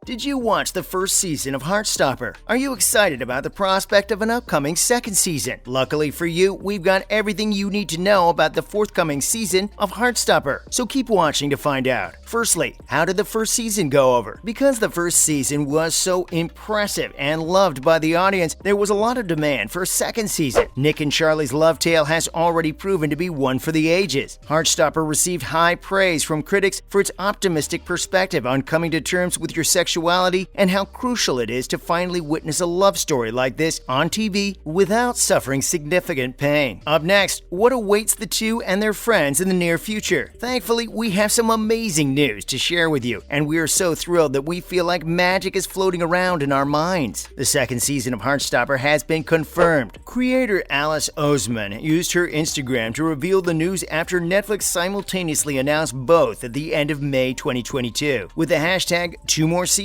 Did you watch the first season of Heartstopper? Are you excited about the prospect of an upcoming second season? Luckily for you, we've got everything you need to know about the forthcoming season of Heartstopper, so keep watching to find out. Firstly, how did the first season go over? Because the first season was so impressive and loved by the audience, there was a lot of demand for a second season. Nick and Charlie's love tale has already proven to be one for the ages. Heartstopper received high praise from critics for its optimistic perspective on coming to terms with your sexuality and how crucial it is to finally witness a love story like this on TV without suffering significant pain. Up next, what awaits the two and their friends in the near future? Thankfully, we have some amazing news to share with you, and we are so thrilled that we feel like magic is floating around in our minds. The second season of Heartstopper has been confirmed. Creator Alice Oseman used her Instagram to reveal the news after Netflix simultaneously announced both at the end of May 2022. With the hashtag 2 more seasons,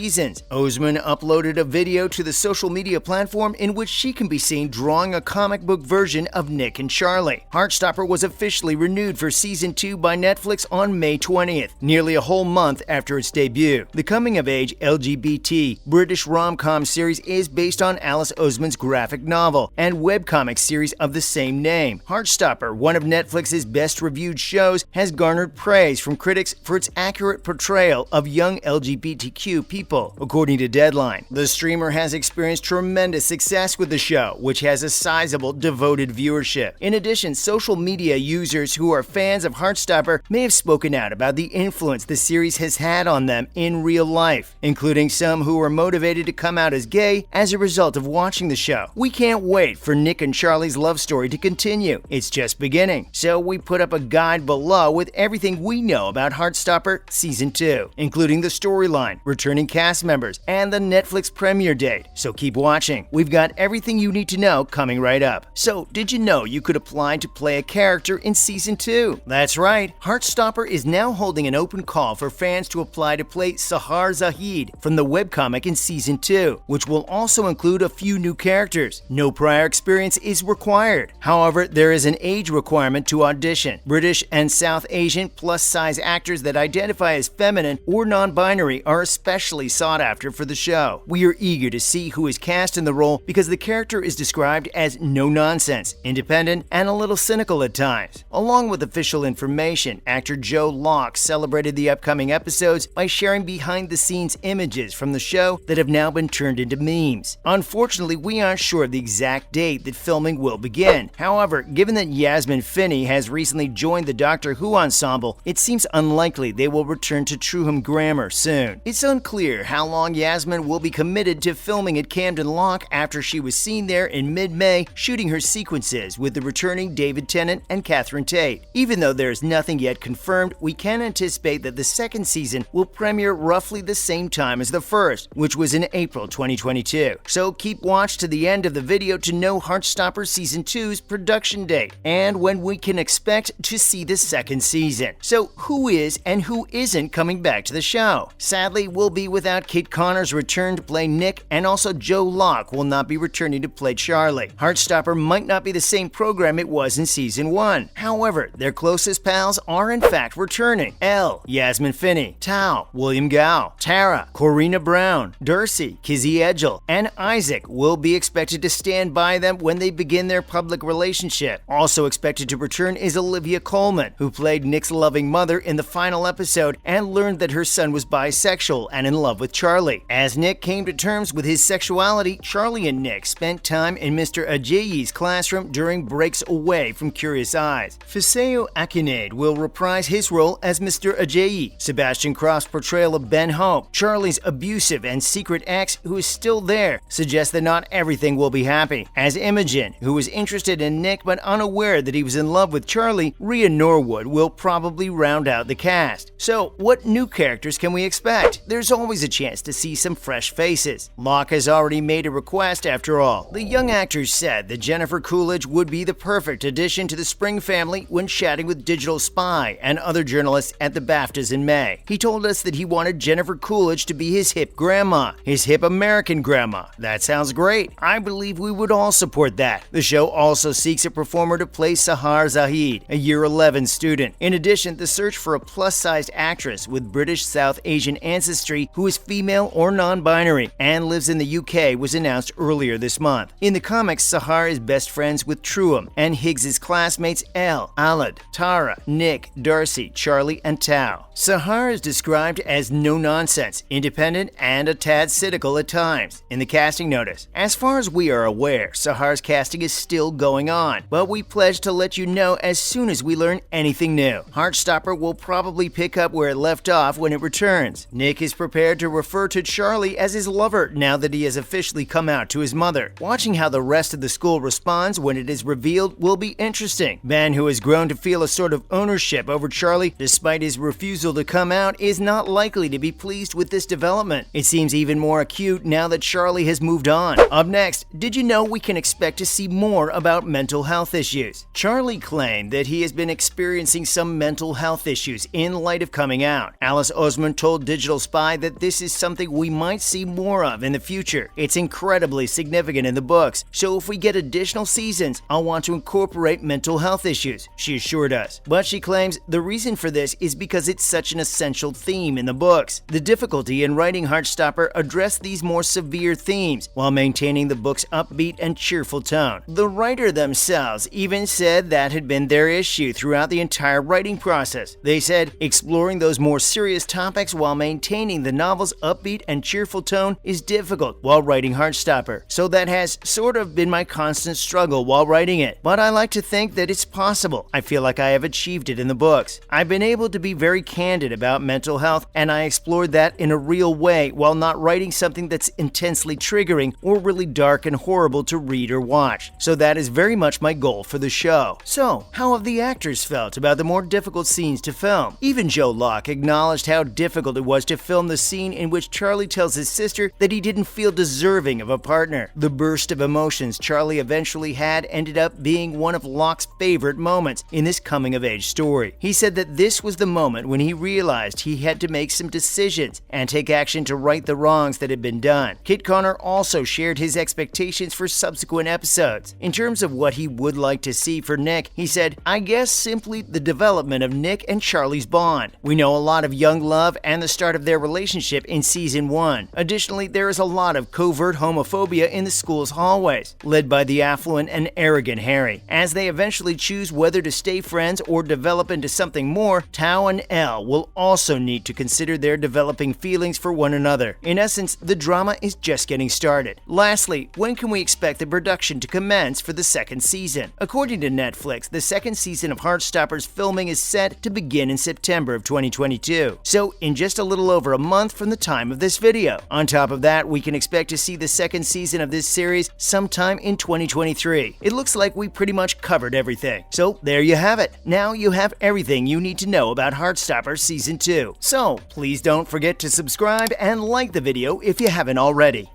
Oseman uploaded a video to the social media platform in which she can be seen drawing a comic book version of Nick and Charlie. Heartstopper was officially renewed for Season 2 by Netflix on May 20th, nearly a whole month after its debut. The coming-of-age LGBT British rom-com series is based on Alice Oseman's graphic novel and webcomic series of the same name. Heartstopper, one of Netflix's best-reviewed shows, has garnered praise from critics for its accurate portrayal of young LGBTQ people. According to Deadline, the streamer has experienced tremendous success with the show, which has a sizable devoted viewership. In addition, social media users who are fans of Heartstopper may have spoken out about the influence the series has had on them in real life, including some who were motivated to come out as gay as a result of watching the show. We can't wait for Nick and Charlie's love story to continue. It's just beginning. So we put up a guide below with everything we know about Heartstopper Season 2, including the storyline, returning cast members, and the Netflix premiere date. So keep watching. We've got everything you need to know coming right up. So, did you know you could apply to play a character in Season 2? That's right. Heartstopper is now holding an open call for fans to apply to play Sahar Zahid from the webcomic in Season 2, which will also include a few new characters. No prior experience is required. However, there is an age requirement to audition. British and South Asian plus-size actors that identify as feminine or non-binary are especially sought after for the show. We are eager to see who is cast in the role because the character is described as no-nonsense, independent, and a little cynical at times. Along with official information, actor Joe Locke celebrated the upcoming episodes by sharing behind-the-scenes images from the show that have now been turned into memes. Unfortunately, we aren't sure of the exact date that filming will begin. However, given that Yasmin Finney has recently joined the Doctor Who ensemble, it seems unlikely they will return to Trueham Grammar soon. It's unclear how long Yasmin will be committed to filming at Camden Lock after she was seen there in mid-May shooting her sequences with the returning David Tennant and Catherine Tate. Even though there is nothing yet confirmed, we can anticipate that the second season will premiere roughly the same time as the first, which was in April 2022. So keep watch to the end of the video to know Heartstopper Season 2's production date and when we can expect to see the second season. So who is and who isn't coming back to the show? Sadly, we'll be without Kit Connor's return to play Nick, and also Joe Locke will not be returning to play Charlie. Heartstopper might not be the same program it was in Season 1. However, their closest pals are in fact returning. Elle, Yasmin Finney, Tao, William Gao, Tara, Corrina Brown, Darcy, Kizzy Edgell, and Isaac will be expected to stand by them when they begin their public relationship. Also expected to return is Olivia Colman, who played Nick's loving mother in the final episode and learned that her son was bisexual and in love with Charlie. As Nick came to terms with his sexuality, Charlie and Nick spent time in Mr. Ajayi's classroom during breaks away from Curious Eyes. Fisayo Akinade will reprise his role as Mr. Ajayi. Sebastian Croft's portrayal of Ben Hope, Charlie's abusive and secret ex who is still there, suggests that not everything will be happy. As Imogen, who was interested in Nick but unaware that he was in love with Charlie, Rhea Norwood will probably round out the cast. So, what new characters can we expect? There's always a chance to see some fresh faces. Locke has already made a request after all. The young actor said that Jennifer Coolidge would be the perfect addition to the Spring family when chatting with Digital Spy and other journalists at the BAFTAs in May. He told us that he wanted Jennifer Coolidge to be his hip grandma, his hip American grandma. That sounds great. I believe we would all support that. The show also seeks a performer to play Sahar Zahid, a Year 11 student. In addition, the search for a plus-sized actress with British South Asian ancestry who who is female or non-binary and lives in the UK, was announced earlier this month. In the comics, Sahar is best friends with Truum and Higgs's classmates Elle, Alad, Tara, Nick, Darcy, Charlie, and Tao. Sahar is described as no-nonsense, independent, and a tad cynical at times in the casting notice. As far as we are aware, Sahar's casting is still going on, but we pledge to let you know as soon as we learn anything new. Heartstopper will probably pick up where it left off when it returns. Nick is prepared to refer to Charlie as his lover now that he has officially come out to his mother. Watching how the rest of the school responds when it is revealed will be interesting. Ben, who has grown to feel a sort of ownership over Charlie despite his refusal to come out, is not likely to be pleased with this development. It seems even more acute now that Charlie has moved on. Up next, did you know we can expect to see more about mental health issues? Charlie claimed that he has been experiencing some mental health issues in light of coming out. Alice Osman told Digital Spy that this is something we might see more of in the future. It's incredibly significant in the books, so if we get additional seasons, I'll want to incorporate mental health issues, she assured us. But she claims the reason for this is because it's such an essential theme in the books. The difficulty in writing Heartstopper addressed these more severe themes while maintaining the book's upbeat and cheerful tone. The writer themselves even said that had been their issue throughout the entire writing process. They said exploring those more serious topics while maintaining the novel's upbeat and cheerful tone is difficult while writing Heartstopper. So that has sort of been my constant struggle while writing it. But I like to think that it's possible. I feel like I have achieved it in the books. I've been able to be very candid about mental health, and I explored that in a real way while not writing something that's intensely triggering or really dark and horrible to read or watch. So that is very much my goal for the show. So, how have the actors felt about the more difficult scenes to film? Even Joe Locke acknowledged how difficult it was to film the scene in which Charlie tells his sister that he didn't feel deserving of a partner. The burst of emotions Charlie eventually had ended up being one of Locke's favorite moments in this coming-of-age story. He said that this was the moment when he realized he had to make some decisions and take action to right the wrongs that had been done. Kit Connor also shared his expectations for subsequent episodes. In terms of what he would like to see for Nick, he said, "I guess simply the development of Nick and Charlie's bond. We know a lot of young love and the start of their relationship in season 1. Additionally, there is a lot of covert homophobia in the school's hallways, led by the affluent and arrogant Harry. As they eventually choose whether to stay friends or develop into something more, Tao and Elle will also need to consider their developing feelings for one another. In essence, the drama is just getting started." Lastly, when can we expect the production to commence for the second season? According to Netflix, the second season of Heartstopper's filming is set to begin in September of 2022, so in just a little over a month from the time of this video. On top of that, we can expect to see the second season of this series sometime in 2023. It looks like we pretty much covered everything. So there you have it. Now you have everything you need to know about Heartstopper Season 2. So please don't forget to subscribe and like the video if you haven't already.